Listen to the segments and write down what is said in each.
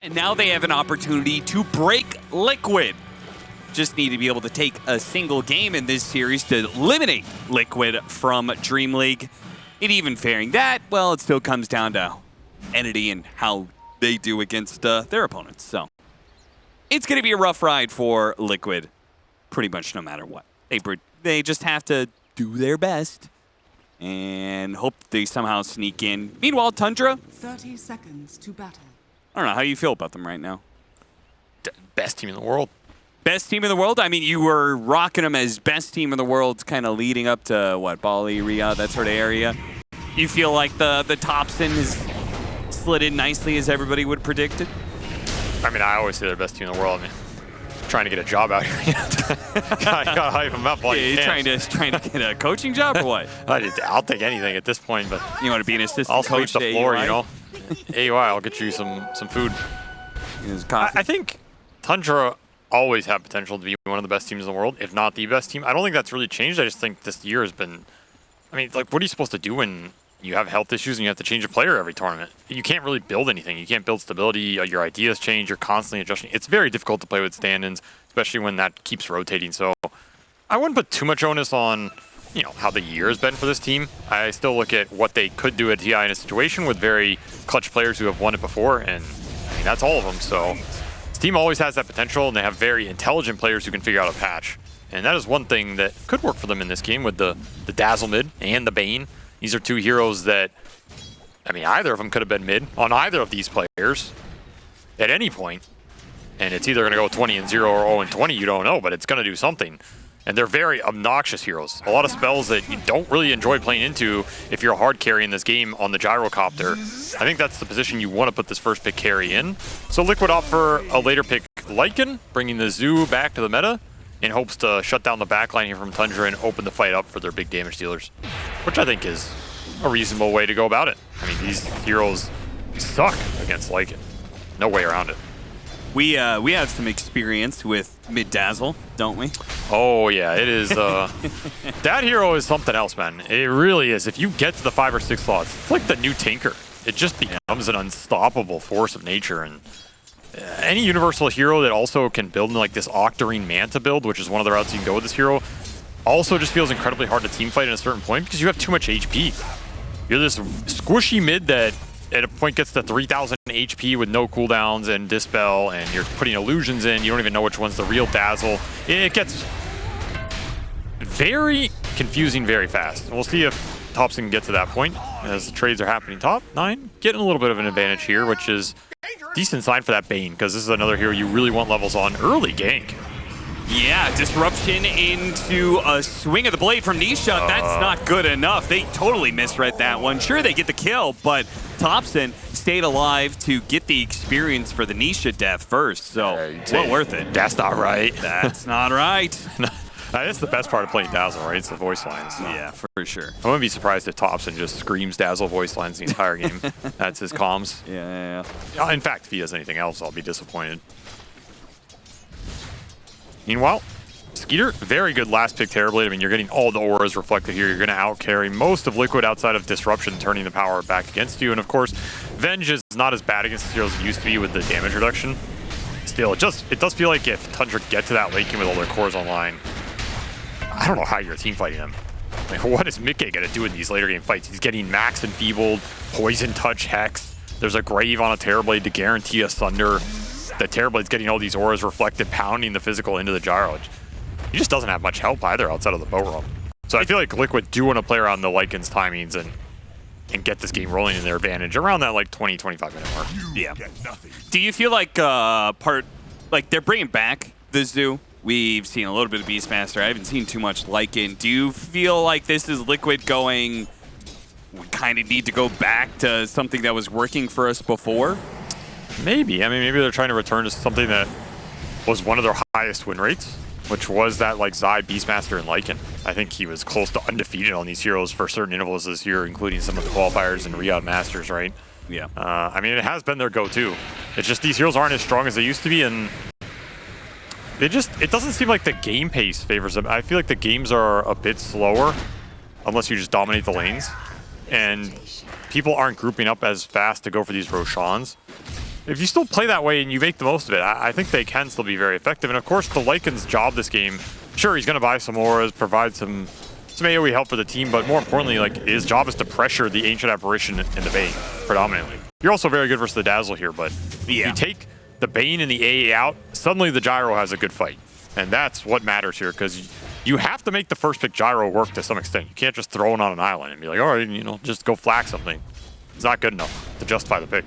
And now they have an opportunity to break Liquid. Just need to be able to take a single game in this series to eliminate Liquid from DreamLeague. And even fairing that, well, it still comes down to Entity and how they do against their opponents. So it's going to be a rough ride for Liquid, pretty much no matter what. They just have to do their best and hope they somehow sneak in. Meanwhile, Tundra, 30 seconds to battle. I don't know, how you feel about them right now? Best team in the world. Best team in the world? I mean, you were rocking them as best team in the world kind of leading up to, what, Bali, Riyadh, that sort of area. You feel like the Topson has slid in nicely as everybody would predict it? I mean, I always say they're best team in the world. I mean, trying to get a job out here. gotta hype them up while you can. Trying to get a coaching job or what? I'll take anything at this point, but you want to be an assistant I'll coach sweep the floor, AUI? you know. AUI, I'll get you some food. I think Tundra always have potential to be one of the best teams in the world, if not the best team. I don't think that's really changed. I just think this year has been, I mean, like, what are you supposed to do when you have health issues and you have to change a player every tournament? You can't really build anything. You can't build stability. Your ideas change. You're constantly adjusting. It's very difficult to play with stand-ins, especially when that keeps rotating. So I wouldn't put too much onus on, you know, how the year has been for this team. I still look at what they could do at TI in a situation with very clutch players who have won it before, and I mean, that's all of them. So this team always has that potential, and they have very intelligent players who can figure out a patch. And that is one thing that could work for them in this game with the Dazzle mid and the Bane. These are two heroes that, I mean, either of them could have been mid on either of these players at any point. And it's either going to go 20-0 or 0-20, you don't know, but it's going to do something. And they're very obnoxious heroes. A lot of spells that you don't really enjoy playing into if you're a hard carry in this game on the gyrocopter. I think that's the position you want to put this first pick carry in. So Liquid opt for a later pick Lycan, bringing the Zoo back to the meta in hopes to shut down the backline here from Tundra and open the fight up for their big damage dealers, which I think is a reasonable way to go about it. I mean, these heroes suck against Lycan. No way around it. We have some experience with mid-dazzle, don't we? Oh yeah, it is. That hero is something else, man. It really is. If you get to the 5 or 6 slots, it's like the new Tinker. It just becomes an unstoppable force of nature. And any universal hero that also can build in like this Octarine Manta build, which is one of the routes you can go with this hero, also just feels incredibly hard to teamfight at a certain point because you have too much HP. You're this squishy mid that at a point gets to 3,000 HP with no cooldowns and Dispel, and you're putting illusions in. You don't even know which one's the real Dazzle. It gets very confusing very fast. And we'll see if Topson can get to that point as the trades are happening. Top 9 getting a little bit of an advantage here, which is a decent sign for that Bane, because this is another hero you really want levels on. Early gank. Yeah, disruption into a swing of the blade from Nisha. That's not good enough. They totally misread that one. Sure, they get the kill, but Topson stayed alive to get the experience for the Nisha death first, so well worth it. That's not right. That's not right. That's the best part of playing Dazzle, right? It's the voice lines. So. Yeah, for sure. I wouldn't be surprised if Topson just screams Dazzle voice lines the entire game. That's his comms. Yeah. In fact, if he has anything else, I'll be disappointed. Meanwhile, Skeeter, very good last pick Terrorblade. I mean, you're getting all the auras reflected here. You're going to outcarry most of Liquid outside of Disruption, turning the power back against you. And of course, Venge is not as bad against the heroes as it used to be with the damage reduction. Still, it does feel like if Tundra get to that late game with all their cores online, I don't know how you're team fighting them. Like, what is Mickey going to do in these later game fights? He's getting Max Enfeebled, Poison Touch, Hex. There's a Grave on a Terrorblade to guarantee a Sunder. The Terrorblade's getting all these auras reflected, pounding the physical into the gyro. He just doesn't have much help either outside of the boat roam. So I feel like Liquid do want to play around the Lycan's timings and get this game rolling in their advantage around that like 20-25 minute mark. Yeah. Do you feel like they're bringing back the Zoo? We've seen a little bit of Beastmaster. I haven't seen too much Lycan. Do you feel like this is Liquid going, we kind of need to go back to something that was working for us before? Maybe. I mean, maybe they're trying to return to something that was one of their highest win rates, which was that like Zai, Beastmaster, and Lycan. I think he was close to undefeated on these heroes for certain intervals this year, including some of the qualifiers and Riyadh Masters, right? Yeah. I mean, it has been their go-to. It's just these heroes aren't as strong as they used to be, and it doesn't seem like the game pace favors them. I feel like the games are a bit slower unless you just dominate the lanes, and people aren't grouping up as fast to go for these Roshans. if you still play that way and you make the most of it, I think they can still be very effective. And of course, the Lycan's job this game, sure, he's going to buy some auras, provide some AoE help for the team, but more importantly, like, his job is to pressure the Ancient Apparition and the Bane predominantly. You're also very good versus the Dazzle here, but you take the Bane and the AA out, suddenly the Gyro has a good fight. And that's what matters here, because you have to make the first pick Gyro work to some extent. You can't just throw it on an island and be like, all right, you know, just go flack something. It's not good enough to justify the pick.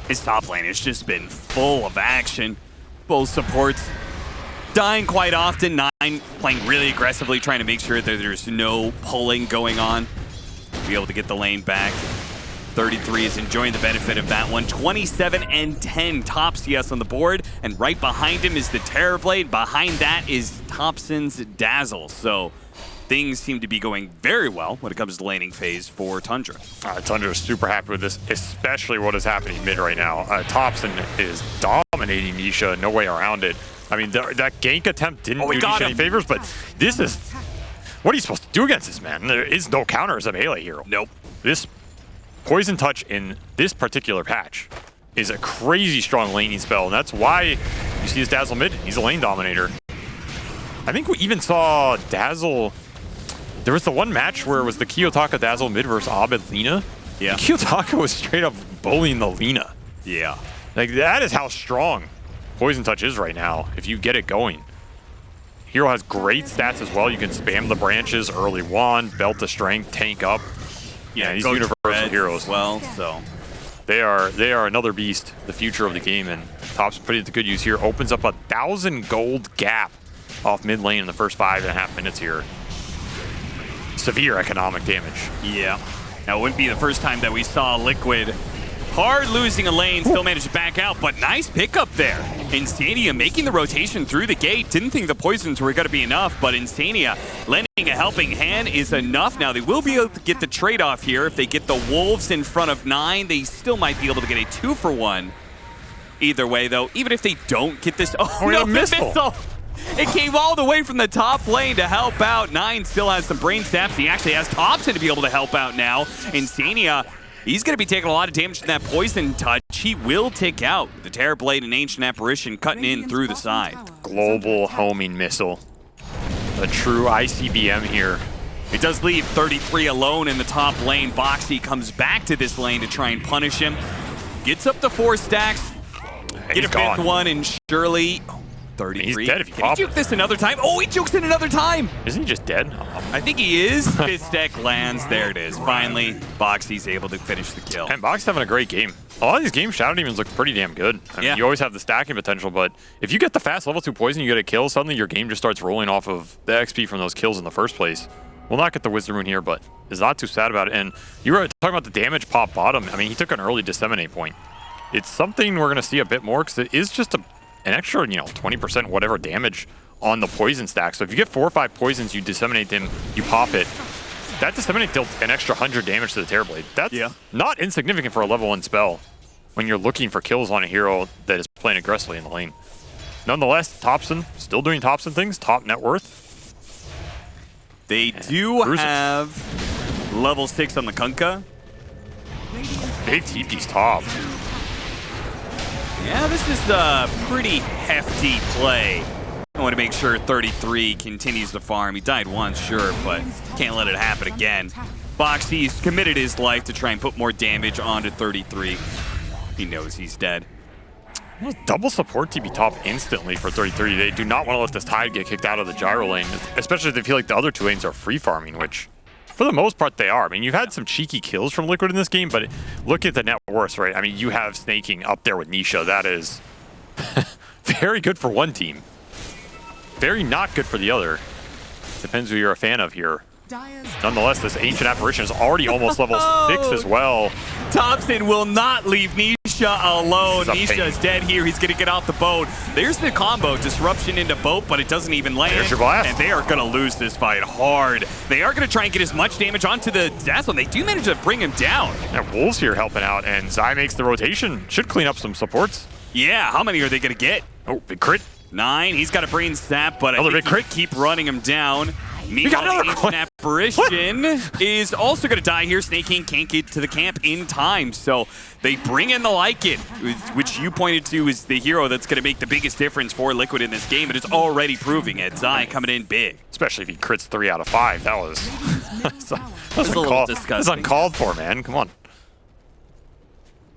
His top lane has just been full of action. Both supports dying quite often. 9 playing really aggressively, trying to make sure that there's no pulling going on. Be able to get the lane back. 33 is enjoying the benefit of that one. 27 and 10 top CS on the board, and right behind him is the Terrorblade. Behind that is Thompson's Dazzle. So things seem to be going very well when it comes to laning phase for Tundra. Tundra is super happy with this, especially what is happening mid right now. Thompson is dominating Nisha, no way around it. I mean, that gank attempt didn't do Nisha any favors, but this is... What are you supposed to do against this man? There is no counter as a melee hero. Nope. This Poison Touch in this particular patch is a crazy strong laning spell, and that's why you see his Dazzle mid. He's a lane dominator. I think we even saw Dazzle... There was the one match where it was the Kiyotaka Dazzle mid versus Abed Lina. Yeah. Kiyotaka was straight up bullying the Lina. Yeah. Like, that is how strong Poison Touch is right now, if you get it going. Hero has great stats as well. You can spam the branches, early wand, belt to strength, tank up. Yeah, these universal heroes as well, so they are another beast, the future of the game, and Top's putting it to good use here. Opens up 1,000 gold gap off mid lane in the first 5.5 minutes here. Severe economic damage. Yeah. Now, it wouldn't be the first time that we saw Liquid hard losing a lane, still managed to back out, but nice pickup there. Insania making the rotation through the gate. Didn't think the poisons were going to be enough, but Insania lending a helping hand is enough. Now, they will be able to get the trade-off here. If they get the Wolves in front of 9, they still might be able to get a 2-for-1. Either way, though, even if they don't get this... Oh, no, the missile! It came all the way from the top lane to help out. 9 still has some brain saps. He actually has Thompson to be able to help out now. Insania... He's going to be taking a lot of damage from that Poison Touch. He will tick out. The Terrorblade and Ancient Apparition cutting in through the side. Global homing missile. A true ICBM here. It does leave 33 alone in the top lane. Boxy comes back to this lane to try and punish him. Gets up to 4 stacks. Get a 5th one, and Shirley... 33. He's dead if you Can he juke this another time? Oh, he jukes it another time! Isn't he just dead? I think he is. 5th deck lands. There it is. Finally, Boxy's able to finish the kill. And Boxy's having a great game. A lot of these games, Shadow Demons look pretty damn good. I mean, you always have the stacking potential, but if you get the fast level 2 poison, you get a kill, suddenly your game just starts rolling off of the XP from those kills in the first place. We'll not get the Wisdom Rune here, but is not too sad about it. And you were talking about the damage pop bottom. I mean, he took an early Disseminate point. It's something we're going to see a bit more, because it is just an extra, 20% whatever damage on the poison stack. So if you get 4 or 5 poisons, you disseminate them, you pop it. That disseminate dealt an extra 100 damage to the Terrorblade. That's not insignificant for a level 1 spell when you're looking for kills on a hero that is playing aggressively in the lane. Nonetheless, Thompson still doing Thompson things, top net worth. They do have level 6 on the Kunkka. Big TP's top. Yeah, this is a pretty hefty play. I want to make sure 33 continues to farm. He died once, sure, but can't let it happen again. Boxy's committed his life to try and put more damage onto 33. He knows he's dead. Double support TP top instantly for 33. They do not want to let this Tide get kicked out of the Gyro lane, especially if they feel like the other 2 lanes are free farming, which for the most part they are. I mean, you've had some cheeky kills from Liquid in this game, but look at the net worth, right? I mean, you have Snaking up there with Nisha. That is very good for one team. Very not good for the other. Depends who you're a fan of here. Nonetheless, this Ancient Apparition is already almost level 6 as well. Thompson will not leave Nisha alone. Nisha is dead here. He's going to get off the boat. There's the combo. Disruption into boat, but it doesn't even land. There's your blast. And they are going to lose this fight hard. They are going to try and get as much damage onto the Dazzle. They do manage to bring him down. Yeah, Wolves here helping out, and Zai makes the rotation. Should clean up some supports. Yeah, how many are they going to get? Oh, big crit. 9. He's got a brain sap, but I think big crit. Keep running him down. Meanwhile, the Ancient Apparition is also going to die here. Snake King can't get to the camp in time, so they bring in the Lycan, which you pointed to is the hero that's going to make the biggest difference for Liquid in this game, and it's already proving it. Zai coming in big. Especially if he crits 3 out of 5. That was that's a little disgusting. That's uncalled for, man. Come on.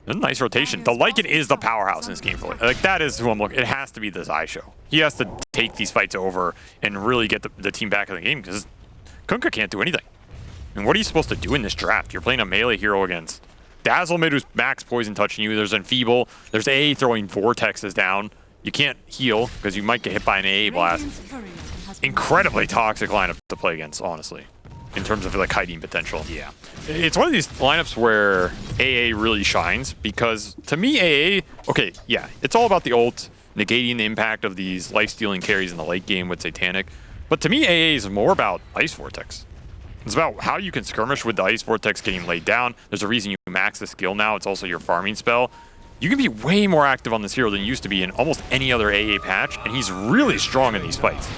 A nice rotation. The Lycan is the powerhouse in this game. Like, that is who I'm looking. It has to be the Zai show. He has to take these fights over and really get the team back in the game because Kunkka can't do anything. And what are you supposed to do in this draft? You're playing a melee hero against Dazzle mid who's max poison touching you. There's Enfeeble. There's A throwing vortexes down. You can't heal because you might get hit by an AA blast. Incredibly toxic lineup to play against, honestly, in terms of like kiting potential. Yeah. It's one of these lineups where AA really shines because to me AA, okay, yeah, it's all about the ult, negating the impact of these life-stealing carries in the late game with Satanic. But to me, AA is more about Ice Vortex. It's about how you can skirmish with the Ice Vortex getting laid down. There's a reason you max the skill now. It's also your farming spell. You can be way more active on this hero than you used to be in almost any other AA patch, and he's really strong in these fights.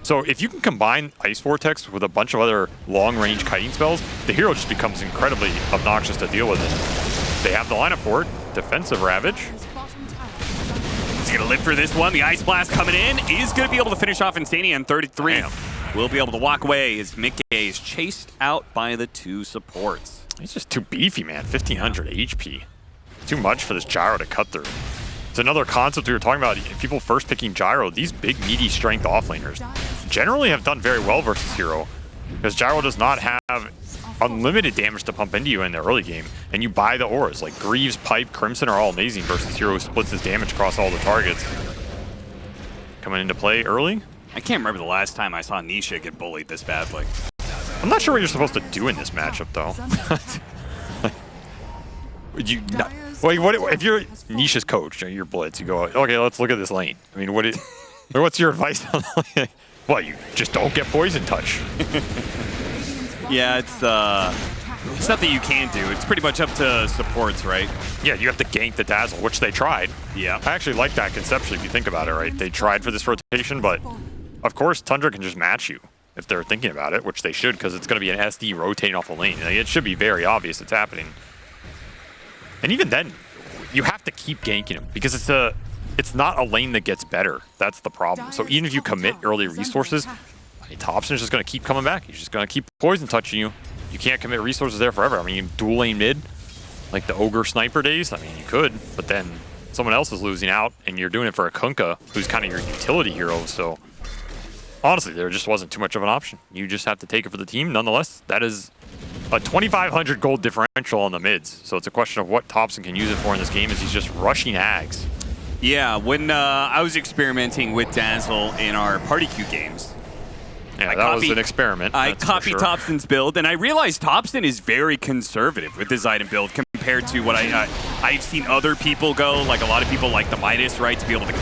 So if you can combine Ice Vortex with a bunch of other long-range kiting spells, the hero just becomes incredibly obnoxious to deal with. It. They have the lineup for it. Defensive Ravage. He's going to live for this one. The Ice Blast coming in is going to be able to finish off Insania in 33. Damn. Will be able to walk away as Mickey is chased out by the 2 supports. He's just too beefy, man. 1,500 HP. Too much for this Gyro to cut through. It's another concept we were talking about. People first picking Gyro. These big, meaty strength offlaners generally have done very well versus Hero because Gyro does not have unlimited damage to pump into you in the early game, and you buy the auras. Like Greaves, Pipe, Crimson are all amazing versus Hero who splits his damage across all the targets. Coming into play early. I can't remember the last time I saw Nisha get bullied this badly. I'm not sure what you're supposed to do in this matchup, though. Would you not, like, what if you're Nisha's coach and you're Blitz? You go, okay, let's look at this lane. I mean, what's your advice on the lane? Well, you just don't get poison touch. Yeah, it's something you can do. It's pretty much up to supports, right? Yeah, you have to gank the Dazzle, which they tried. Yeah. I actually like that conceptually if you think about it, right? They tried for this rotation, but of course Tundra can just match you if they're thinking about it, which they should because it's going to be an SD rotating off the lane. Like, it should be very obvious it's happening. And even then, you have to keep ganking him because it's not a lane that gets better. That's the problem. So even if you commit early resources, Thompson is just going to keep coming back. He's just going to keep poison touching you. You can't commit resources there forever. I mean, you dual lane mid, like the Ogre Sniper days. I mean, you could, but then someone else is losing out, and you're doing it for a Kunkka, who's kind of your utility hero. So honestly, there just wasn't too much of an option. You just have to take it for the team. Nonetheless, that is a 2,500 gold differential on the mids. So it's a question of what Thompson can use it for in this game as he's just rushing Ags. Yeah, when I was experimenting with Dazzle in our party queue games. Yeah, that was an experiment. I copied Thompson's build, and I realized Thompson is very conservative with his item build compared to what I've seen other people go. Like a lot of people like the Midas, right, to be able to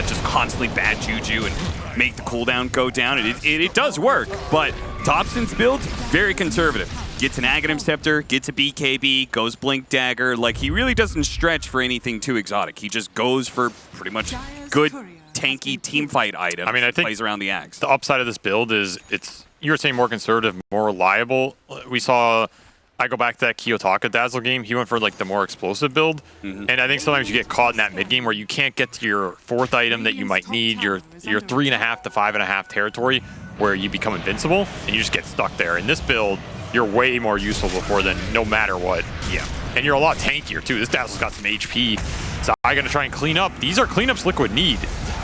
just constantly bad juju and make the cooldown go down. It does work, but Thompson's build, very conservative. Gets an Aghanim Scepter, gets a BKB, goes Blink Dagger. Like, he really doesn't stretch for anything too exotic. He just goes for pretty much good, tanky teamfight items. I mean, I think plays around the Ags. The upside of this build is you were saying more conservative, more reliable. We saw, I go back to that Kiyotaka Dazzle game. He went for like the more explosive build. And I think sometimes you get caught in that mid game where you can't get to your 4th item that you might need, your 3.5 to 5.5 territory where you become invincible and you just get stuck there. In this build, you're way more useful before than no matter what. Yeah. And you're a lot tankier too. This Dazzle's got some HP. So I gotta try and clean up. These are cleanups Liquid need.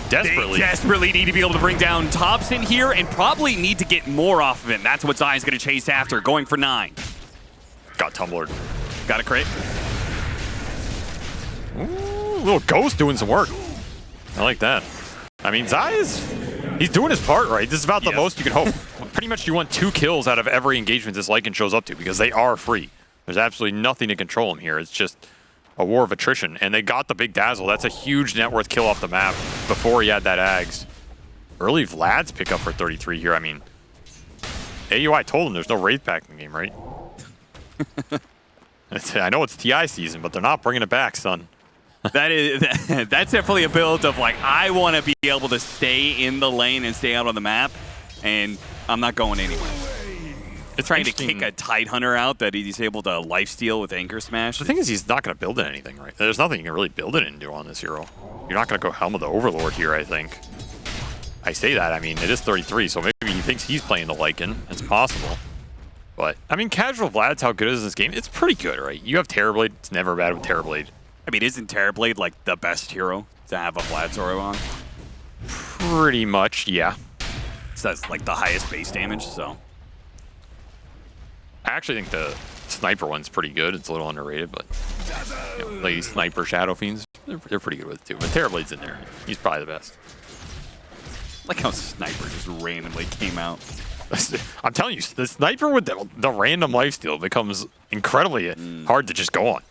Desperately. They desperately need to be able to bring down Thompson here and probably need to get more off of him. That's what Zai's going to chase after, going for 9. Got tumblered. Got a crit. Ooh, little Ghost doing some work. I like that. I mean, he's doing his part, right? This is about the most you can hope. Pretty much you want 2 kills out of every engagement this Lycan shows up to because they are free. There's absolutely nothing to control him here. It's just a war of attrition. And they got the big Dazzle. That's a huge net worth kill off the map before he had that Ags. Early Vlad's pick up for 33 here. I mean, AUI told him there's no Wraith pack in the game, right? I know it's TI season, but they're not bringing it back, son. That's definitely a build of like, I want to be able to stay in the lane and stay out on the map. And I'm not going anywhere. It's trying to kick a Tidehunter out that he's able to lifesteal with Anchor Smash. The thing is, he's not going to build in anything, right? There's nothing you can really build it into on this hero. You're not going to go Helm of the Overlord here, I think. I say that, I mean, it is 33, so maybe he thinks he's playing the Lycan. It's possible. But, I mean, casual Vlad's how good is this game? It's pretty good, right? You have Terrorblade. It's never bad with Terrorblade. I mean, isn't Terrorblade like the best hero to have a Vlad Zoro on? Pretty much, yeah. So that's like the highest base damage, so. I actually think the Sniper one's pretty good. It's a little underrated, but you know, like these Sniper Shadow Fiends, they're pretty good with it too. But Terrorblade's in there. He's probably the best. Like how Sniper just randomly came out. I'm telling you, the Sniper with the random lifesteal becomes incredibly hard to just go on.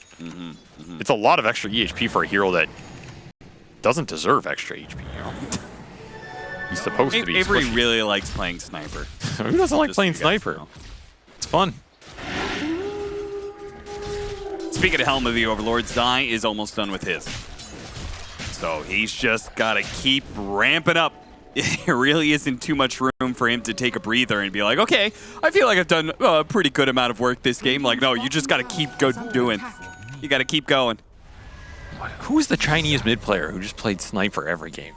It's a lot of extra EHP for a hero that doesn't deserve extra HP, you know? He's supposed to be Avery squishy. really likes playing Sniper. Who doesn't like playing Sniper? Know. It's fun. Speaking of Helm of the Overlord, Zai is almost done with his. So he's just got to keep ramping up. There really isn't too much room for him to take a breather and be like, okay, I feel like I've done a pretty good amount of work this game. Like, no, you just got to keep doing. You got to keep going. Who's the Chinese mid player who just played Sniper every game?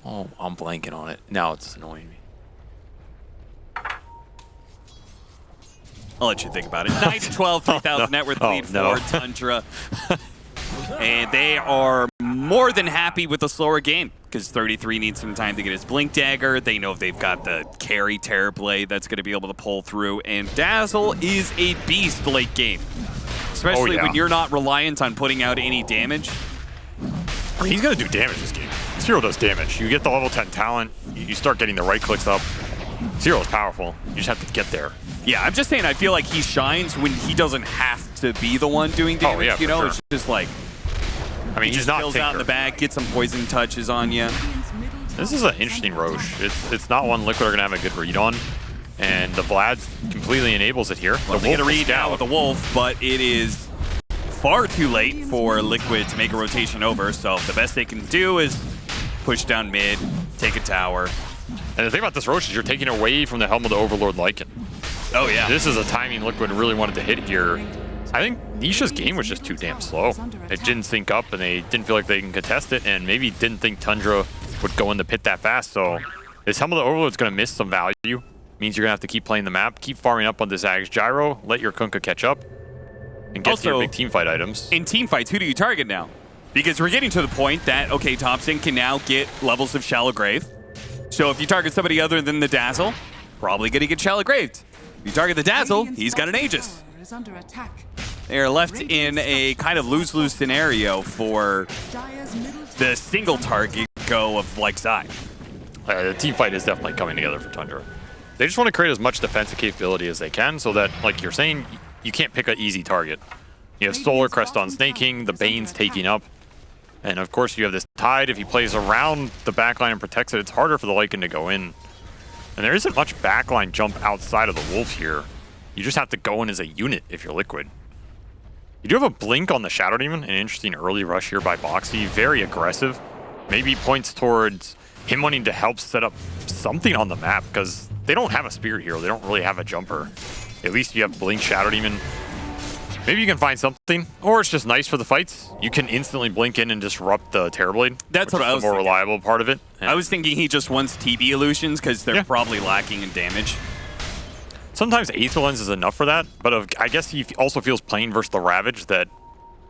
Oh, I'm blanking on it. Now it's annoying me. I'll let you think about it. 9-12, 3,000 net worth lead for Tundra. And they are more than happy with the slower game because 33 needs some time to get his Blink Dagger. They know they've got the carry Terrorblade that's going to be able to pull through. And Dazzle is a beast late game, especially when you're not reliant on putting out any damage. I mean, he's going to do damage this game. Zero does damage. You get the level 10 talent, you start getting the right clicks up. Zero is powerful. You just have to get there. Yeah, I'm just saying I feel like he shines when he doesn't have to be the one doing damage. Oh, yeah, you know, sure. It's just like, I mean, he he's just not kills Tinker. out in the back, get some poison touches on you. This is an interesting Roche. It's not one Liquid are going to have a good read on. And the Vlad completely enables it here. Well, they get a read now with the Wolf, but it is far too late for Liquid to make a rotation over. So the best they can do is push down mid, take a tower. And the thing about this Roche is you're taking away from the Helm of the Overlord Lycan. Oh, yeah. This is a timing Liquid really wanted to hit here. I think Nisha's game was just too damn slow. It didn't sync up, and they didn't feel like they can contest it, and maybe didn't think Tundra would go in the pit that fast. So this Helm of the Overlord's going to miss some value. Means you're going to have to keep playing the map, keep farming up on this Axe Gyro, let your Kunkka catch up, and get to your big team fight items. In team fights, who do you target now? Because we're getting to the point that, okay, Thompson can now get levels of Shallow Grave. So if you target somebody other than the Dazzle, probably going to get Shallow Graved. If you target the Dazzle, he's got an Aegis. They are left in a kind of lose-lose scenario for the single target go of like Zai. The team fight is definitely coming together for Tundra. They just want to create as much defensive capability as they can so that, like you're saying, you can't pick an easy target. You have Solar Crest on Snaking, the Bane's taking up, and of course you have this Tide. If he plays around the backline and protects it, it's harder for the Lycan to go in. And there isn't much backline jump outside of the Wolf here. You just have to go in as a unit if you're Liquid. You do have a blink on the Shadow Demon, an interesting early rush here by Boxy. Very aggressive. Maybe points towards him wanting to help set up something on the map because they don't have a Spirit Hero. They don't really have a jumper. At least you have Blink Shadow Demon. Maybe you can find something, or it's just nice for the fights. You can instantly blink in and disrupt the Terrorblade. That's what I was the more thinking. reliable part of it. I was thinking he just wants TB illusions because they're probably lacking in damage. Sometimes Aether Lens is enough for that, but I guess he also feels playing versus the Ravage that,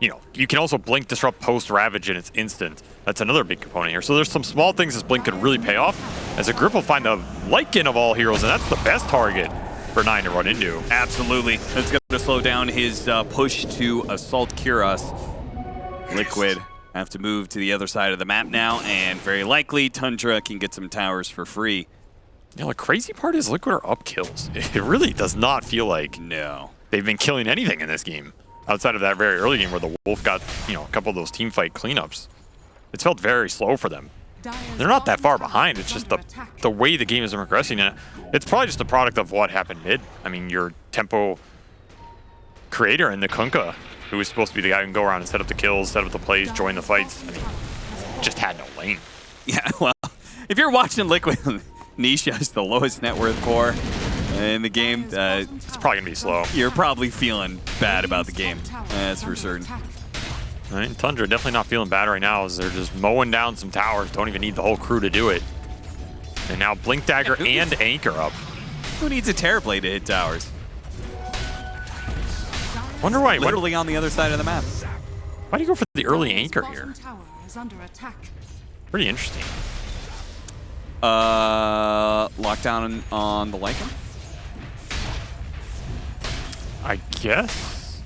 you know, you can also blink disrupt post Ravage and it's instant. That's another big component here. So there's some small things this blink could really pay off, as a grip will find the Lycan of all heroes, and that's the best target for 9 to run into. Absolutely. That's going to slow down his push to assault Kuros. Liquid have to move to the other side of the map now, and very likely Tundra can get some towers for free. You know, the crazy part is Liquid are up kills. It really does not feel like they've been killing anything in this game, outside of that very early game where the Wolf got, you know, a couple of those team fight cleanups. It's felt very slow for them. They're not that far behind. It's just the way the game is progressing. And it's probably just a product of what happened mid. I mean, your tempo creator and the Kunkka, who was supposed to be the guy who can go around and set up the kills, set up the plays, join the fights, I mean, just had no lane. Yeah, well, if you're watching Liquid, Nisha is the lowest net worth core in the game. It's probably going to be slow. You're probably feeling bad about the game. That's for certain. All right, Tundra definitely not feeling bad right now as they're just mowing down some towers. Don't even need the whole crew to do it. And now Blink Dagger and Anchor up. Who needs a Terrorblade to hit towers? Wonder why. Literally on the other side of the map. Why do you go for the early Anchor here? Pretty interesting. Lockdown on the Lycan? I guess.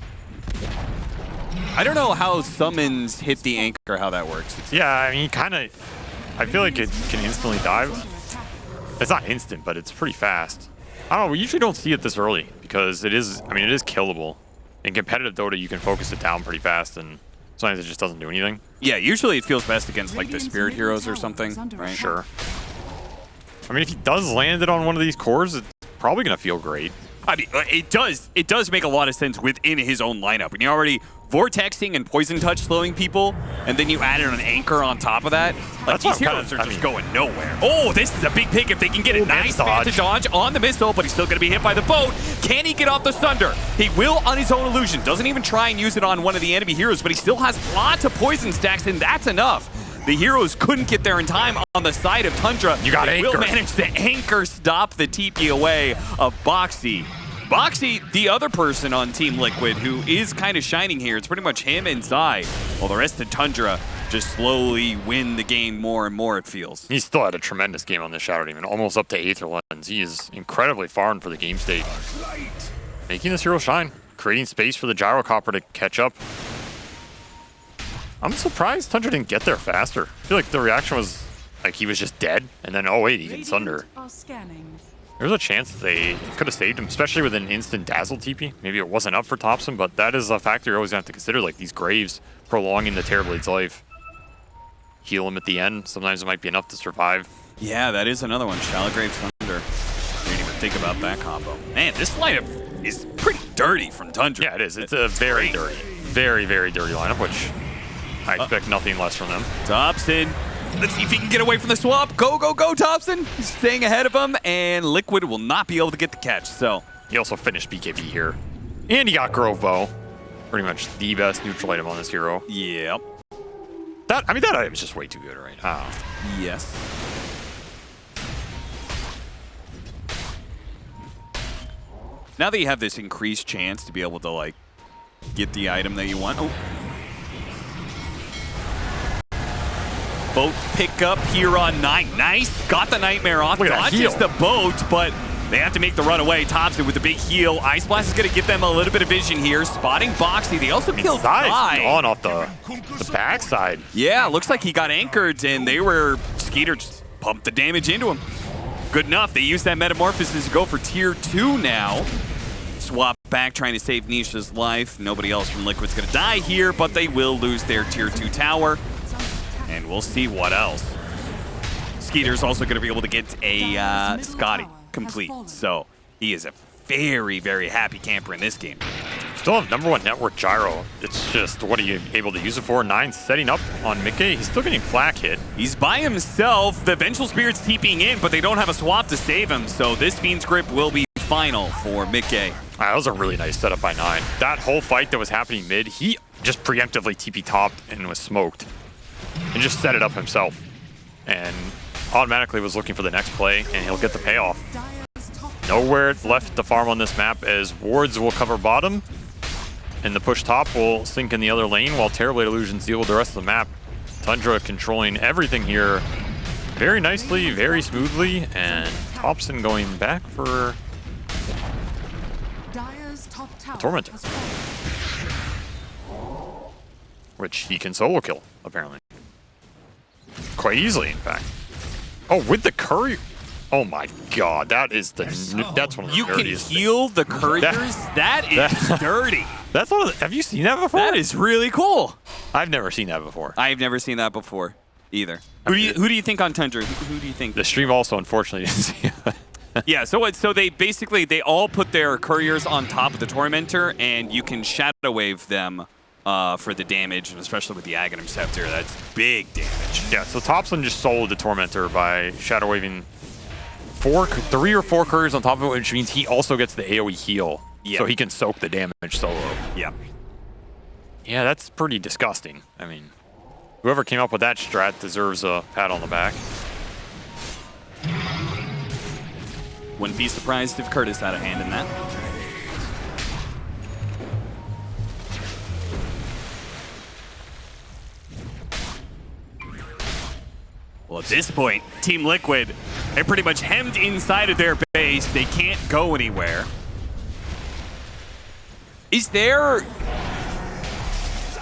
I don't know how summons hit the Anchor, how that works. Yeah, I mean, kind of. I feel like it can instantly dive. It's not instant, but it's pretty fast. I don't know. We usually don't see it this early because it is. I mean, it is killable. In competitive Dota, you can focus it down pretty fast, and sometimes it just doesn't do anything. Yeah, usually it feels best against like the Spirit Heroes or something, right? Sure. I mean, if he does land it on one of these cores, it's probably gonna feel great. I mean, it does make a lot of sense within his own lineup. And you're already Vortexing and Poison Touch slowing people, and then you add an Anchor on top of that. Like, these heroes are just going nowhere. Oh, this is a big pick if they can get a nice to dodge on the missile, but he's still going to be hit by the boat. Can he get off the Sunder? He will on his own illusion. Doesn't even try and use it on one of the enemy heroes, but he still has lots of poison stacks, and that's enough. The heroes couldn't get there in time on the side of Tundra. You got Anchor. Will manage to Anchor stop the TP away of Boxy. Boxy, the other person on Team Liquid who is kind of shining here. It's pretty much him and Zai, while the rest of Tundra just slowly win the game more and more, it feels. He still had a tremendous game on this Shadow Demon, almost up to Aether Lens. He is incredibly far for the game state. Making this hero shine, creating space for the Gyrocopter to catch up. I'm surprised Tundra didn't get there faster. I feel like the reaction was like he was just dead, and then, oh wait, he can Sunder. There's a chance they could have saved him, especially with an instant Dazzle TP. Maybe it wasn't up for Thompson, but that is a factor you're always going to have to consider, like these Graves prolonging the Terrorblade's life. Heal him at the end. Sometimes it might be enough to survive. Yeah, that is another one. Shallow Grave Thunder. I didn't even think about that combo. Man, this lineup is pretty dirty from Tundra. Yeah, it is. It's a very dirty, very, very dirty lineup, which I expect nothing less from them. Thompson. Let's see if he can get away from the swap. Go, go, go, Thompson. He's staying ahead of him, and Liquid will not be able to get the catch, so. He also finished BKB here. And he got Grove Bow. Pretty much the best neutral item on this hero. Yep. That item is just way too good right now. Yes. Now that you have this increased chance to be able to, like, get the item that you want. Oh. Boat pickup here on 9. Nice. Got the Nightmare off. Dodges the boat, but they have to make the run away. Thompson with the big heal. Ice Blast is going to give them a little bit of vision here. Spotting Boxy. They also killed Zai. Gone off the backside. Yeah, looks like he got anchored, and they were... Skeeter just pumped the damage into him. Good enough. They use that Metamorphosis to go for tier 2 now. Swap back, trying to save Nisha's life. Nobody else from Liquid's going to die here, but they will lose their tier 2 tower. And we'll see what else. Skeeter's also going to be able to get a Scotty complete. So he is a very, very happy camper in this game. Still have #1 network gyro. It's just, what are you able to use it for? 9 setting up on Mickey. He's still getting flak hit. He's by himself. The Vengeful Spirit's TPing in, but they don't have a swap to save him. So this Fiend's Grip will be final for Mickey. That was a really nice setup by 9. That whole fight that was happening mid, he just preemptively TP topped and was smoked. And just set it up himself. And automatically was looking for the next play, and he'll get the payoff. Nowhere left to farm on this map as wards will cover bottom, and the push top will sink in the other lane while Terrorblade Illusions deal with the rest of the map. Tundra controlling everything here very nicely, very smoothly, and Thompson going back for the Tormentor. Which he can solo kill, apparently. Quite easily, in fact. Oh, with the courier. Oh my god, that is the that's one of the dirtiest things. You can heal the couriers? That is dirty. That's one of the, have you seen that before? That is really cool. I've never seen that before. I've never seen that before either. Who do you think on Tundra? Who do you think? The stream also unfortunately didn't see it. Yeah, so they basically all put their couriers on top of the Tormentor, and you can Shadow Wave them for the damage, and especially with the Aghanim Scepter, that's big damage. Yeah, so Thompson just soloed the Tormentor by Shadow Waving 3 or 4 couriers on top of it, which means he also gets the AoE heal. Yeah. So he can soak the damage solo. Yeah. Yeah, that's pretty disgusting. I mean, whoever came up with that strat deserves a pat on the back. Wouldn't be surprised if Curtis had a hand in that. Well, at this point, Team Liquid, they're pretty much hemmed inside of their base. They can't go anywhere. Is there,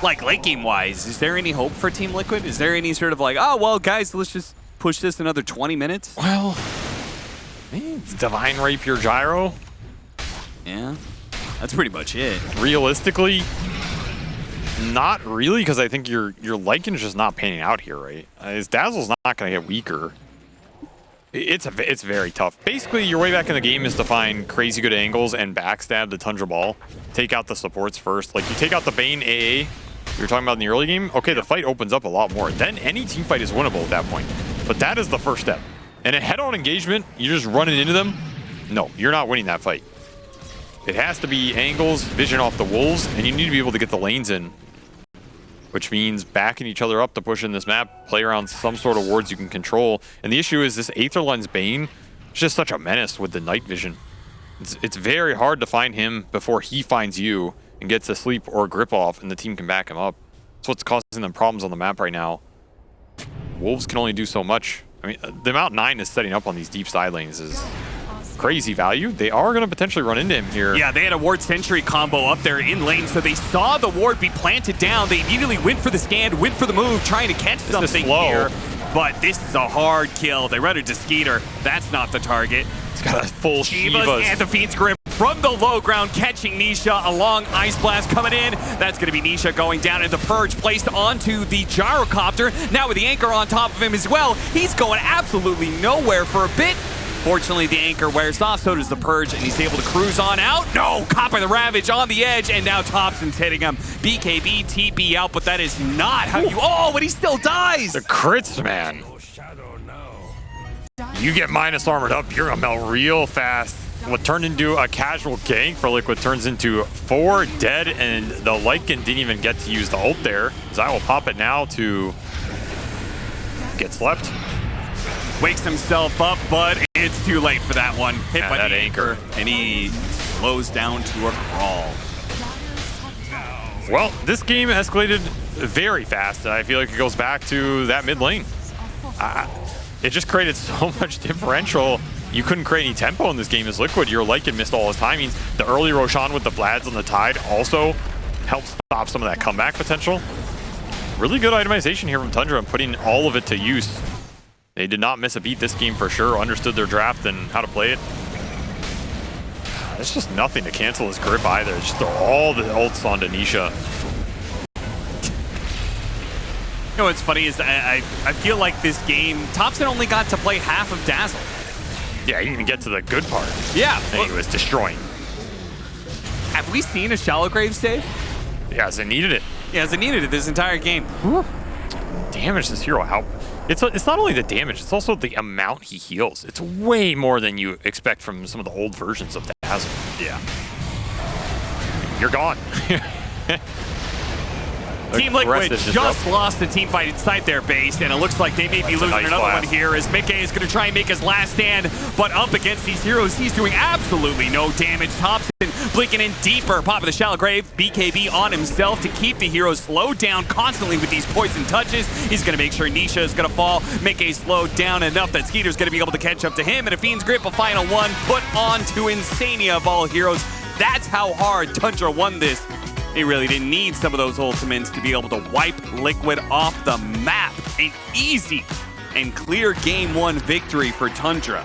like, late game-wise, is there any hope for Team Liquid? Is there any sort of like, oh, well, guys, let's just push this another 20 minutes? Well, it's Divine Rapier Gyro. Yeah, that's pretty much it. Realistically, not really, because I think your Lycan's just not panning out here, right? His Dazzle's not going to get weaker. It's very tough. Basically, your way back in the game is to find crazy good angles and backstab the Tundra Ball. Take out the supports first. Like, you take out the Bane AA you were talking about in the early game, okay, the fight opens up a lot more. Then any team fight is winnable at that point. But that is the first step. And a head-on engagement, you're just running into them. No, you're not winning that fight. It has to be angles, vision off the wolves, and you need to be able to get the lanes in. Which means backing each other up to push in this map, play around some sort of wards you can control. And the issue is this Aether Lens Bane is just such a menace with the night vision. It's very hard to find him before he finds you and gets a sleep or a grip off, and the team can back him up. That's what's causing them problems on the map right now. Wolves can only do so much. I mean, the amount 9 is setting up on these deep side lanes is crazy value. They are going to potentially run into him here. Yeah, they had a ward sentry combo up there in lane, so they saw the ward be planted down. They immediately went for the scan, went for the move, trying to catch something here. But this is a hard kill. They run into Skeeter. That's not the target. He's got a full Shivas. And the Fiend's Grip from the low ground, catching Nisha along Ice Blast coming in. That's going to be Nisha going down, and the Purge placed onto the Gyrocopter. Now with the Anchor on top of him as well. He's going absolutely nowhere for a bit. Fortunately, the Anchor wears off, so does the Purge, and he's able to cruise on out. No, caught by the Ravage on the edge, and now Thompson's hitting him. BKB, TP out, but that is not how you... Oh, but he still dies! The crits, man. You get minus armored up, you're gonna melt real fast. What turned into a casual gank for Liquid turns into 4 dead, and the Lycan didn't even get to use the ult there. Zai will pop it now to get slept. Wakes himself up, but it's too late for that one. Hit by that the Anchor, and he slows down to a crawl. Well, this game escalated very fast. I feel like it goes back to that mid lane. It just created so much differential. You couldn't create any tempo in this game as Liquid. Your Lycan missed all his timings. The early Roshan with the Vlads on the Tide also helped stop some of that comeback potential. Really good itemization here from Tundra and putting all of it to use. They did not miss a beat this game for sure, understood their draft and how to play it. There's just nothing to cancel his grip either. Just throw all the ults onto Nisha. You know what's funny is I feel like this game, Thompson only got to play half of Dazzle. Yeah, he didn't even get to the good part. Yeah. And he was destroying. Have we seen a Shallow Grave save? Yeah, as it needed it. Yeah, as it needed it this entire game. Whew. Damage this hero out. It's not only the damage, it's also the amount he heals. It's way more than you expect from some of the old versions of Dazzle. Yeah. You're gone. Team Liquid just lost the team fight inside their base, and it looks like they may be losing another one here as Mickey is going to try and make his last stand, but up against these heroes, he's doing absolutely no damage. Thompson blinking in deeper, popping the Shallow Grave, BKB on himself to keep the heroes slowed down constantly with these poison touches. He's going to make sure Nisha is going to fall. Mickey slowed down enough that Skeeter's going to be able to catch up to him, and a Fiend's Grip, a final one, put on to Insania of all heroes. That's how hard Tundra won this. They really didn't need some of those ultimates to be able to wipe Liquid off the map. An easy and clear Game 1 victory for Tundra.